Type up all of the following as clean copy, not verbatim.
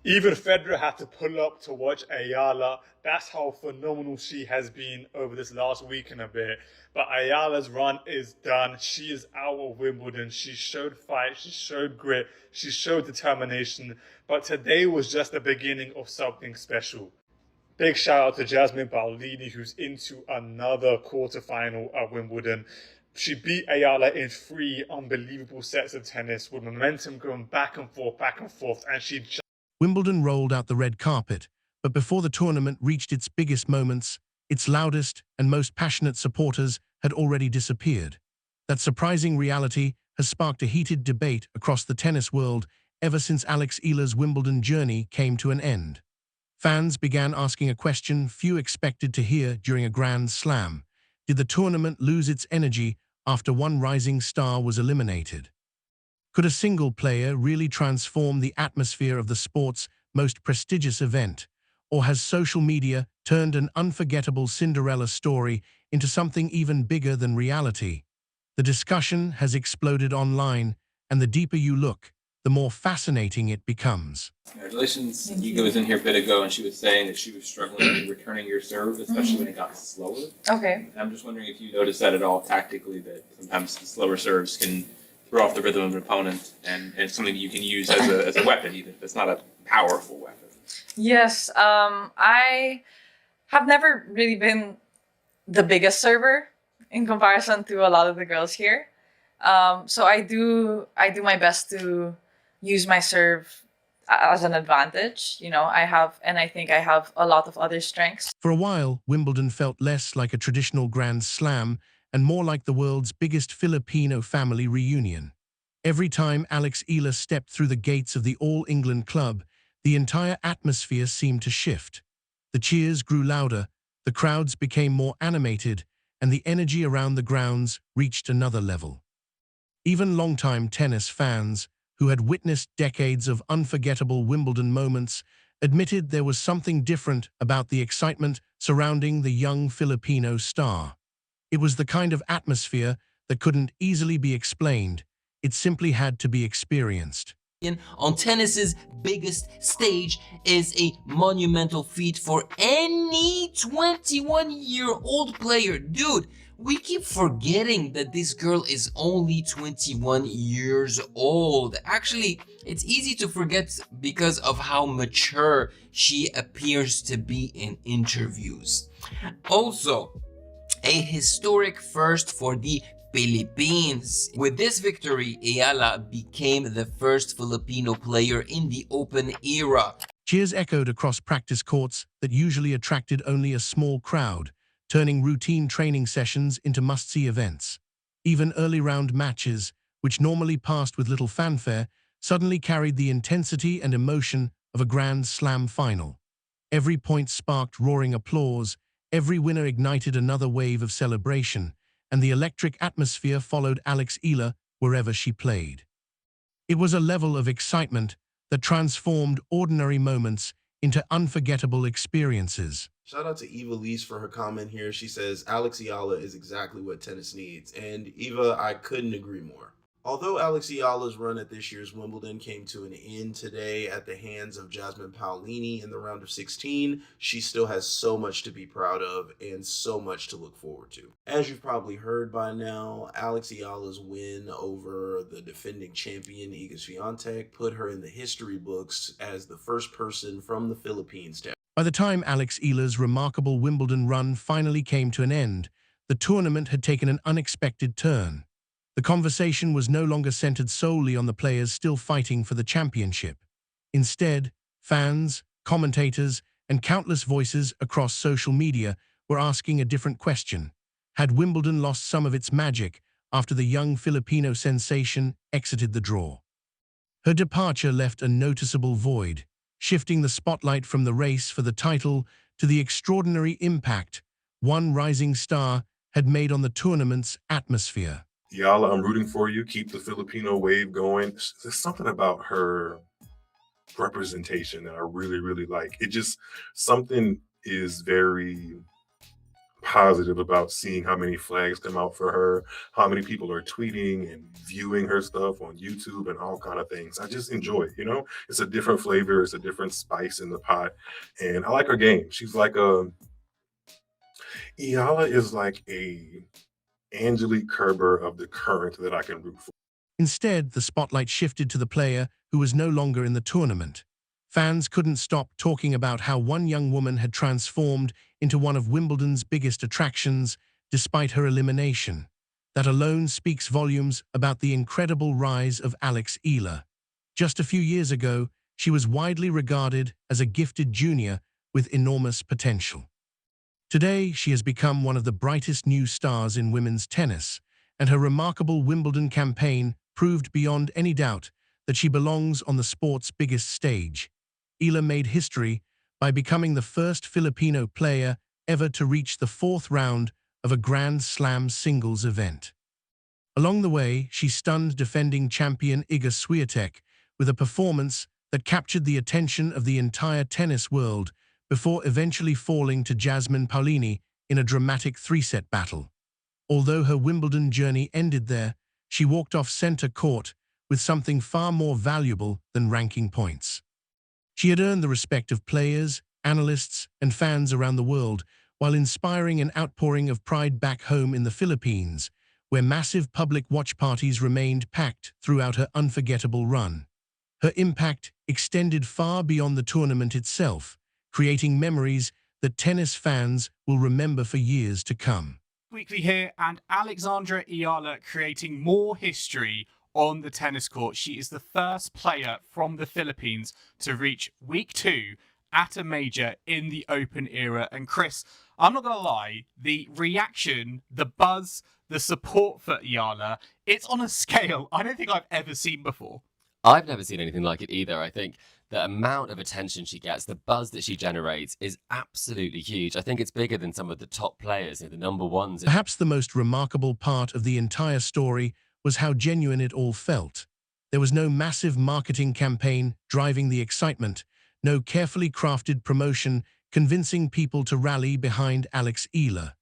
Even Federer had to pull up to watch Ayala. That's how phenomenal she has been over this last week and a bit. But Ayala's run is done. She is out of Wimbledon. She showed fight, she showed grit, she showed determination. But today was just the beginning of something special. Big shout out to Jasmine Balini, who's into another quarterfinal at Wimbledon. She beat Ayala in 3 unbelievable sets of tennis with momentum going back and forth, and she Wimbledon rolled out the red carpet, but before the tournament reached its biggest moments, its loudest and most passionate supporters had already disappeared. That surprising reality has sparked a heated debate across the tennis world ever since Eala's Wimbledon journey came to an end. Fans began asking a question few expected to hear during a Grand Slam. Did the tournament lose its energy after one rising star was eliminated? Could a single player really transform the atmosphere of the sport's most prestigious event? Or has social media turned an unforgettable Cinderella story into something even bigger than reality? The discussion has exploded online, and the deeper you look, the more fascinating it becomes. Congratulations. Eala was in here a bit ago and she was saying that she was struggling in returning your serve, especially when it got slower. Okay. And I'm just wondering if you noticed that at all tactically, that sometimes the slower serves can throw off the rhythm of an opponent, and it's something you can use as a weapon, even if it's not a powerful weapon. Yes. I have never really been the biggest server in comparison to a lot of the girls here. So I do my best to use my serve as an advantage. I think I have a lot of other strengths. For a while, Wimbledon felt less like a traditional Grand Slam and more like the world's biggest Filipino family reunion. Every time Eala stepped through the gates of the All-England club, the entire atmosphere seemed to shift. The cheers grew louder, the crowds became more animated, and the energy around the grounds reached another level. Even longtime tennis fans, who had witnessed decades of unforgettable Wimbledon moments, admitted there was something different about the excitement surrounding the young Filipino star. It was the kind of atmosphere that couldn't easily be explained. It simply had to be experienced. On tennis's biggest stage is a monumental feat for any 21-year-old player. Dude, we keep forgetting that this girl is only 21 years old. Actually, it's easy to forget because of how mature she appears to be in interviews. Also, a historic first for the Philippines. With this victory, Ayala became the first Filipino player in the Open era. Cheers echoed across practice courts that usually attracted only a small crowd, turning routine training sessions into must-see events. Even early round matches, which normally passed with little fanfare, suddenly carried the intensity and emotion of a Grand Slam final. Every point sparked roaring applause, every winner ignited another wave of celebration, and the electric atmosphere followed Eala wherever she played. It was a level of excitement that transformed ordinary moments into unforgettable experiences. Shout out to Eva Lees for her comment here. She says, Ayala is exactly what tennis needs. And Eva, I couldn't agree more. Although Ayala's run at this year's Wimbledon came to an end today at the hands of Jasmine Balini in the round of 16, she still has so much to be proud of and so much to look forward to. As you've probably heard by now, Ayala's win over the defending champion Iga Swiatek put her in the history books as the first person from the Philippines to. By the time Ayala's remarkable Wimbledon run finally came to an end, the tournament had taken an unexpected turn. The conversation was no longer centered solely on the players still fighting for the championship. Instead, fans, commentators, and countless voices across social media were asking a different question. Had Wimbledon lost some of its magic after the young Filipino sensation exited the draw? Her departure left a noticeable void, shifting the spotlight from the race for the title to the extraordinary impact one rising star had made on the tournament's atmosphere. Eala, I'm rooting for you. Keep the Filipino wave going. There's something about her representation that I really, really like. It just, something is very positive about seeing how many flags come out for her, how many people are tweeting and viewing her stuff on YouTube and all kind of things. I just enjoy it, you know? It's a different flavor, it's a different spice in the pot, and I like her game. She's like a Eala is like a Angelique Kerber of the current that I can root for. Instead, the spotlight shifted to the player who was no longer in the tournament. Fans couldn't stop talking about how one young woman had transformed into one of Wimbledon's biggest attractions despite her elimination. That alone speaks volumes about the incredible rise of Eala. Just a few years ago, she was widely regarded as a gifted junior with enormous potential. Today, she has become one of the brightest new stars in women's tennis, and her remarkable Wimbledon campaign proved beyond any doubt that she belongs on the sport's biggest stage. Eala made history by becoming the first Filipino player ever to reach the fourth round of a Grand Slam singles event. Along the way, she stunned defending champion Iga Swiatek with a performance that captured the attention of the entire tennis world before eventually falling to Jasmine Balini in a dramatic three-set battle. Although her Wimbledon journey ended there, she walked off center court with something far more valuable than ranking points. She had earned the respect of players, analysts, and fans around the world while inspiring an outpouring of pride back home in the Philippines, where massive public watch parties remained packed throughout her unforgettable run. Her impact extended far beyond the tournament itself, creating memories that tennis fans will remember for years to come. Weekly here, and Alexandra Ayala creating more history on the tennis court. She is the first player from the Philippines to reach week 2 at a major in the Open era. And Chris, I'm not going to lie, the reaction, the buzz, the support for Ayala, it's on a scale I don't think I've ever seen before. I've never seen anything like it either. I think the amount of attention she gets, the buzz that she generates is absolutely huge. I think it's bigger than some of the top players, the number ones. Perhaps the most remarkable part of the entire story was how genuine it all felt. There was no massive marketing campaign driving the excitement, no carefully crafted promotion convincing people to rally behind Eala.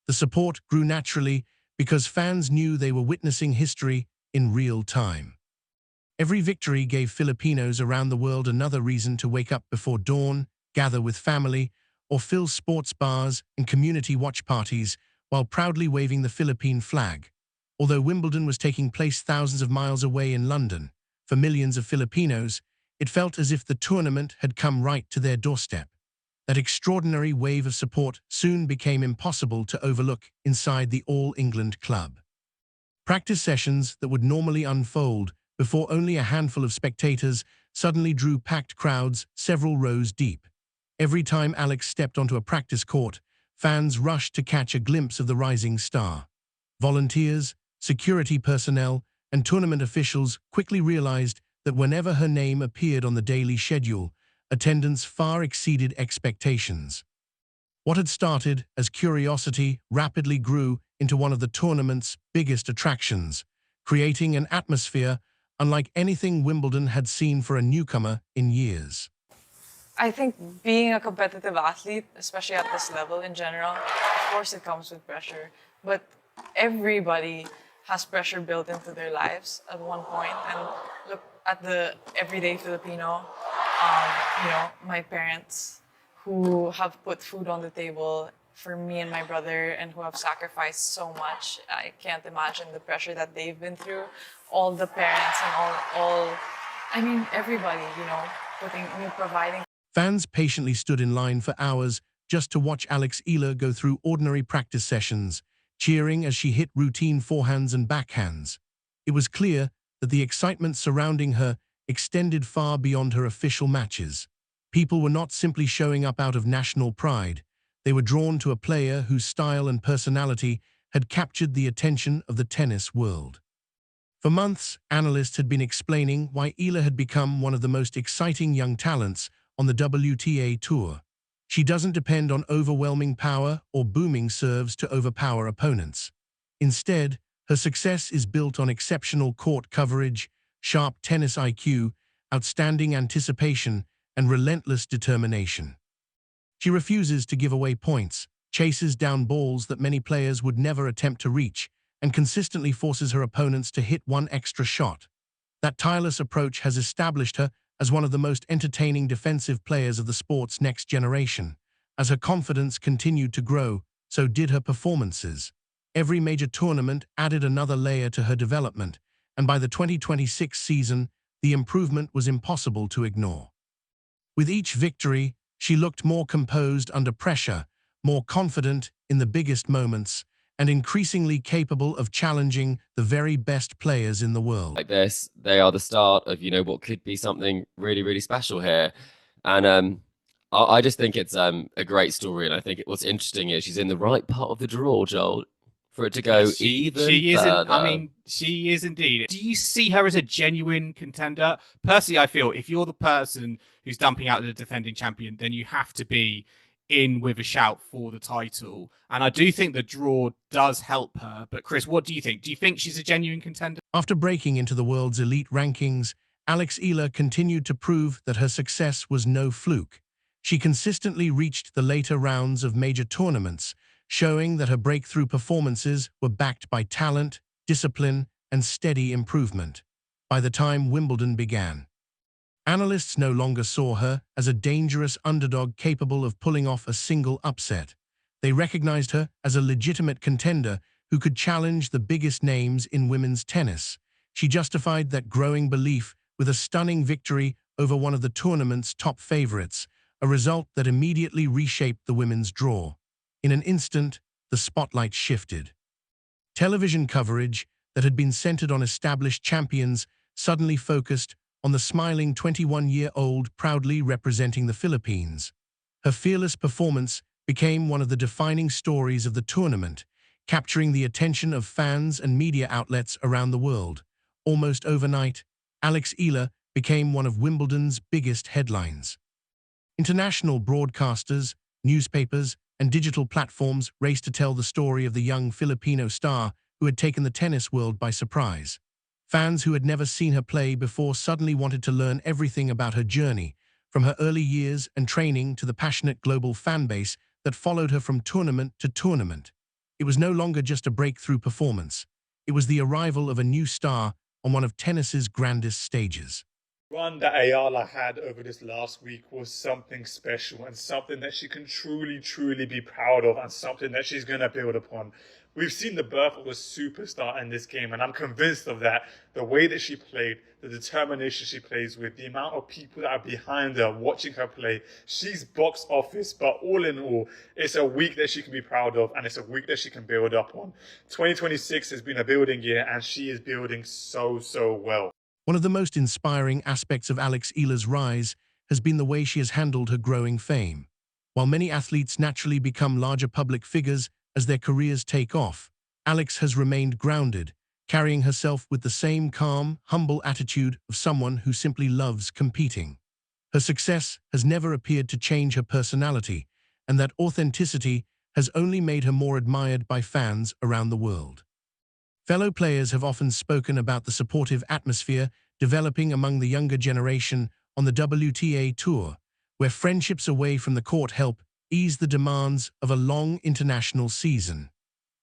The support grew naturally because fans knew they were witnessing history in real time. Every victory gave Filipinos around the world another reason to wake up before dawn, gather with family, or fill sports bars and community watch parties while proudly waving the Philippine flag. Although Wimbledon was taking place thousands of miles away in London, for millions of Filipinos, it felt as if the tournament had come right to their doorstep. That extraordinary wave of support soon became impossible to overlook inside the All England club. Practice sessions that would normally unfold before only a handful of spectators suddenly drew packed crowds several rows deep. Every time Alex stepped onto a practice court, fans rushed to catch a glimpse of the rising star. Volunteers, security personnel, and tournament officials quickly realized that whenever her name appeared on the daily schedule, attendance far exceeded expectations. What had started as curiosity rapidly grew into one of the tournament's biggest attractions, creating an atmosphere unlike anything Wimbledon had seen for a newcomer in years. I think being a competitive athlete, especially at this level in general, of course it comes with pressure, but everybody has pressure built into their lives at one point. And look at the everyday Filipino, my parents who have put food on the table for me and my brother and who have sacrificed so much. I can't imagine the pressure that they've been through. All the parents and everybody, providing. Fans patiently stood in line for hours just to watch Eala go through ordinary practice sessions, cheering as she hit routine forehands and backhands. It was clear that the excitement surrounding her extended far beyond her official matches. People were not simply showing up out of national pride. They were drawn to a player whose style and personality had captured the attention of the tennis world. For months, analysts had been explaining why Eala had become one of the most exciting young talents on the WTA Tour. She doesn't depend on overwhelming power or booming serves to overpower opponents. Instead, her success is built on exceptional court coverage, sharp tennis IQ, outstanding anticipation, and relentless determination. She refuses to give away points, chases down balls that many players would never attempt to reach, and consistently forces her opponents to hit one extra shot. That tireless approach has established her as one of the most entertaining defensive players of the sport's next generation. As her confidence continued to grow, so did her performances. Every major tournament added another layer to her development, and by the 2026 season, the improvement was impossible to ignore. With each victory, she looked more composed under pressure, more confident in the biggest moments, and increasingly capable of challenging the very best players in the world. Like this, they are the start of, what could be something really, really special here. And I just think it's a great story. And I think what's interesting is she's in the right part of the draw, Joel, for it to go even she isn't. further. I mean, she is indeed. Do you see her as a genuine contender? Personally, I feel if you're the person who's dumping out the defending champion, then you have to be in with a shout for the title. And I do think the draw does help her. But Chris, what do you think? Do you think she's a genuine contender? After breaking into the world's elite rankings, Eala continued to prove that her success was no fluke. She consistently reached the later rounds of major tournaments, showing that her breakthrough performances were backed by talent, discipline, and steady improvement. By the time Wimbledon began, analysts no longer saw her as a dangerous underdog capable of pulling off a single upset. They recognized her as a legitimate contender who could challenge the biggest names in women's tennis. She justified that growing belief with a stunning victory over one of the tournament's top favorites, a result that immediately reshaped the women's draw. In an instant, the spotlight shifted. Television coverage that had been centered on established champions suddenly focused on the smiling 21-year-old proudly representing the Philippines. Her fearless performance became one of the defining stories of the tournament, capturing the attention of fans and media outlets around the world. Almost overnight, Eala became one of Wimbledon's biggest headlines. International broadcasters, newspapers, and digital platforms raced to tell the story of the young Filipino star who had taken the tennis world by surprise. Fans who had never seen her play before suddenly wanted to learn everything about her journey, from her early years and training to the passionate global fanbase that followed her from tournament to tournament. It was no longer just a breakthrough performance. It was the arrival of a new star on one of tennis's grandest stages. The run that Ayala had over this last week was something special and something that she can truly be proud of and something that she's going to build upon. We've seen the birth of a superstar in this game, and I'm convinced of that. The way that she played, the determination she plays with, the amount of people that are behind her watching her play. She's box office, but all in all, it's a week that she can be proud of, and it's a week that she can build up on. 2026 has been a building year, and she is building so well. One of the most inspiring aspects of Eala's rise has been the way she has handled her growing fame. While many athletes naturally become larger public figures as their careers take off, Alex has remained grounded, carrying herself with the same calm, humble attitude of someone who simply loves competing. Her success has never appeared to change her personality, and that authenticity has only made her more admired by fans around the world. Fellow players have often spoken about the supportive atmosphere developing among the younger generation on the WTA Tour, where friendships away from the court help ease the demands of a long international season.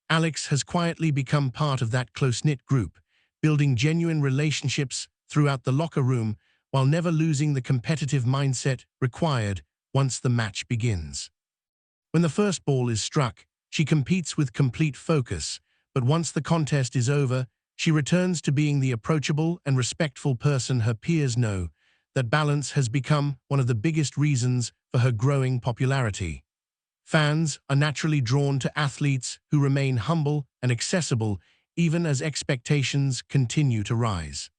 Alex has quietly become part of that close-knit group, building genuine relationships throughout the locker room while never losing the competitive mindset required once the match begins. When the first ball is struck, she competes with complete focus, but once the contest is over, she returns to being the approachable and respectful person her peers know. That balance has become one of the biggest reasons for her growing popularity. Fans are naturally drawn to athletes who remain humble and accessible even as expectations continue to rise.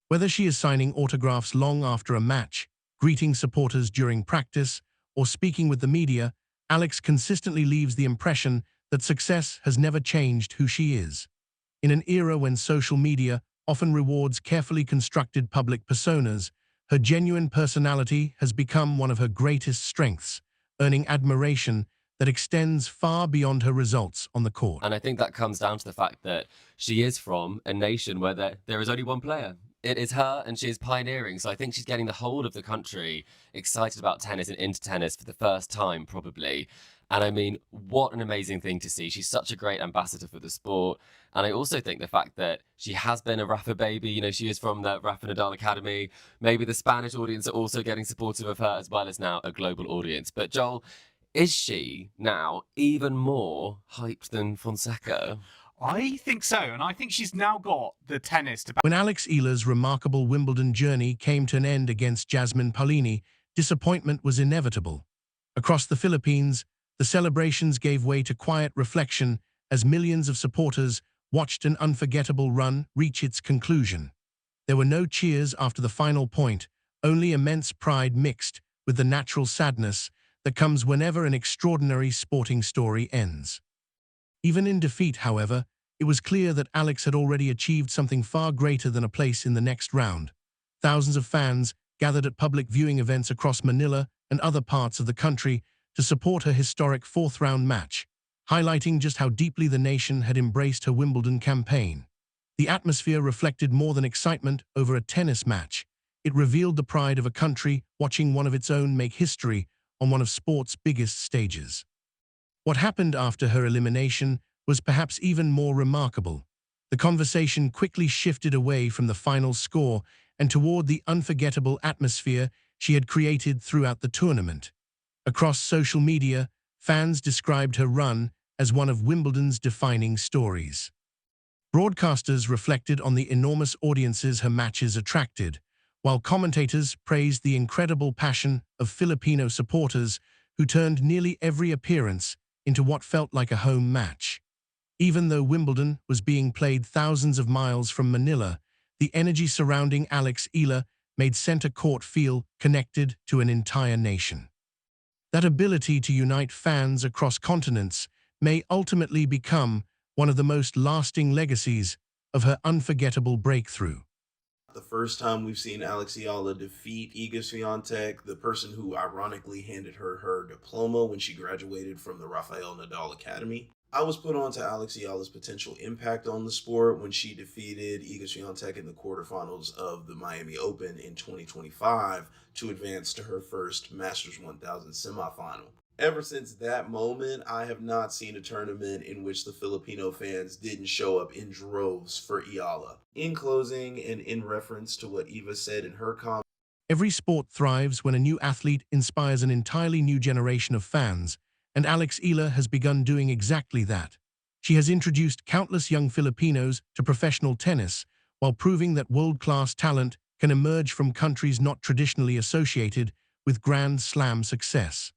Whether she is signing autographs long after a match, greeting supporters during practice, or speaking with the media, Alex consistently leaves the impression that success has never changed who she is. In an era when social media often rewards carefully constructed public personas, her genuine personality has become one of her greatest strengths, earning admiration that extends far beyond her results on the court. And I think that comes down to the fact that she is from a nation where there is only one player. It is her, and she is pioneering. So I think she's getting the whole of the country excited about tennis and into tennis for the first time, probably. And I mean, what an amazing thing to see. She's such a great ambassador for the sport. And I also think the fact that she has been a Rafa baby, you know, she is from the Rafa Nadal Academy. Maybe the Spanish audience are also getting supportive of her as well as now a global audience. But Joel, is she now even more hyped than Fonseca? I think so, and I think she's now got the tennis to back. When Alex Eala's remarkable Wimbledon journey came to an end against Jasmine Balini, disappointment was inevitable. Across the Philippines, the celebrations gave way to quiet reflection as millions of supporters watched an unforgettable run reach its conclusion. There were no cheers after the final point, only immense pride mixed with the natural sadness that comes whenever an extraordinary sporting story ends. Even in defeat, however, it was clear that Alex had already achieved something far greater than a place in the next round. Thousands of fans gathered at public viewing events across Manila and other parts of the country to support her historic fourth-round match, highlighting just how deeply the nation had embraced her Wimbledon campaign. The atmosphere reflected more than excitement over a tennis match. It revealed the pride of a country watching one of its own make history on one of sport's biggest stages. What happened after her elimination was perhaps even more remarkable. The conversation quickly shifted away from the final score and toward the unforgettable atmosphere she had created throughout the tournament. Across social media, fans described her run as one of Wimbledon's defining stories. Broadcasters reflected on the enormous audiences her matches attracted, while commentators praised the incredible passion of Filipino supporters who turned nearly every appearance into what felt like a home match. Even though Wimbledon was being played thousands of miles from Manila, the energy surrounding Alex Eala made center court feel connected to an entire nation. That ability to unite fans across continents may ultimately become one of the most lasting legacies of her unforgettable breakthrough. The first time we've seen Alex Ayala defeat Iga Swiatek, the person who ironically handed her her diploma when she graduated from the Rafael Nadal Academy. I was put on to Alex Ayala's potential impact on the sport when she defeated Iga Swiatek in the quarterfinals of the Miami Open in 2025 to advance to her first Masters 1000 semifinal. Ever since that moment, I have not seen a tournament in which the Filipino fans didn't show up in droves for Eala. In closing, and in reference to what Eva said in her comment, Every sport thrives when a new athlete inspires an entirely new generation of fans, and Alex Eala has begun doing exactly that. She has introduced countless young Filipinos to professional tennis, while proving that world-class talent can emerge from countries not traditionally associated with Grand Slam success.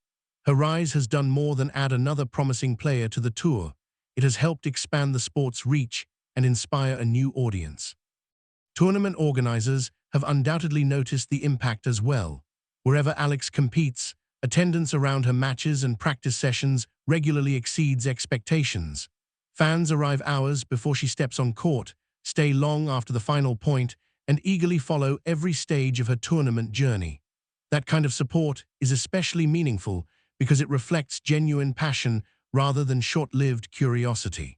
Her rise has done more than add another promising player to the tour. It has helped expand the sport's reach and inspire a new audience. Tournament organizers have undoubtedly noticed the impact as well. Wherever Alex competes, attendance around her matches and practice sessions regularly exceeds expectations. Fans arrive hours before she steps on court, stay long after the final point, and eagerly follow every stage of her tournament journey. That kind of support is especially meaningful because it reflects genuine passion rather than short-lived curiosity.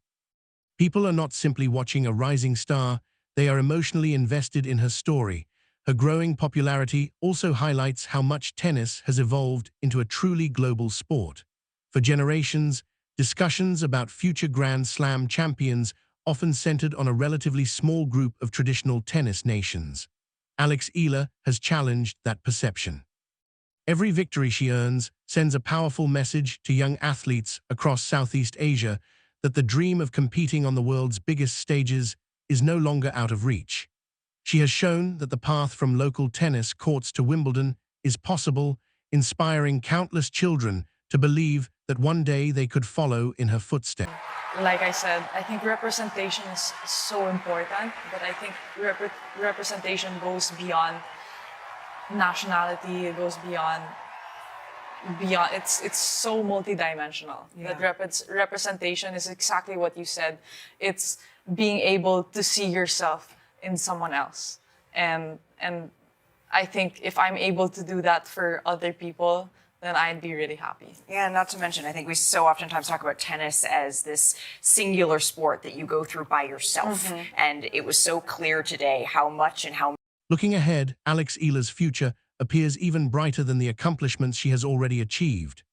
People are not simply watching a rising star, they are emotionally invested in her story. Her growing popularity also highlights how much tennis has evolved into a truly global sport. For generations, discussions about future Grand Slam champions often centered on a relatively small group of traditional tennis nations. Alex Eala has challenged that perception. Every victory she earns sends a powerful message to young athletes across Southeast Asia that the dream of competing on the world's biggest stages is no longer out of reach. She has shown that the path from local tennis courts to Wimbledon is possible, inspiring countless children to believe that one day they could follow in her footsteps. Like I said, I think representation is so important, but I think representation goes beyond nationality. It goes beyond it's so multidimensional. Yeah. That representation is exactly what you said. It's being able to see yourself in someone else, and I think if I'm able to do that for other people, then I'd be really happy. Yeah, not to mention, I think we so oftentimes talk about tennis as this singular sport that you go through by yourself. And it was so clear today how much and how. Looking ahead, Alex Eala's future appears even brighter than the accomplishments she has already achieved.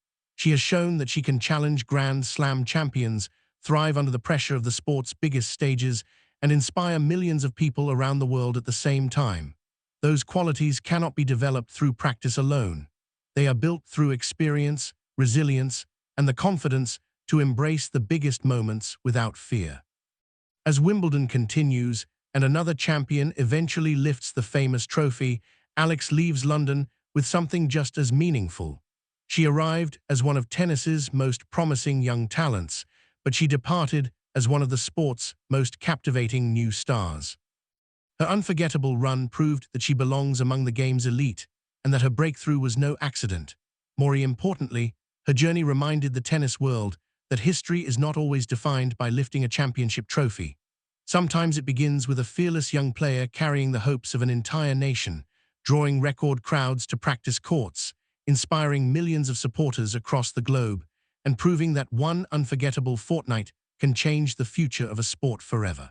She has shown that she can challenge Grand Slam champions, thrive under the pressure of the sport's biggest stages, and inspire millions of people around the world at the same time. Those qualities cannot be developed through practice alone. They are built through experience, resilience, and the confidence to embrace the biggest moments without fear. As Wimbledon continues, and another champion eventually lifts the famous trophy, Alex leaves London with something just as meaningful. She arrived as one of tennis's most promising young talents, but she departed as one of the sport's most captivating new stars. Her unforgettable run proved that she belongs among the game's elite, and that her breakthrough was no accident. More importantly, her journey reminded the tennis world that history is not always defined by lifting a championship trophy. Sometimes it begins with a fearless young player carrying the hopes of an entire nation, drawing record crowds to practice courts, inspiring millions of supporters across the globe, and proving that one unforgettable fortnight can change the future of a sport forever.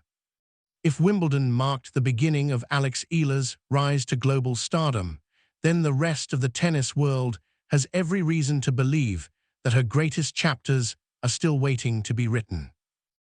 If Wimbledon marked the beginning of Alex Eala's rise to global stardom, then the rest of the tennis world has every reason to believe that her greatest chapters are still waiting to be written.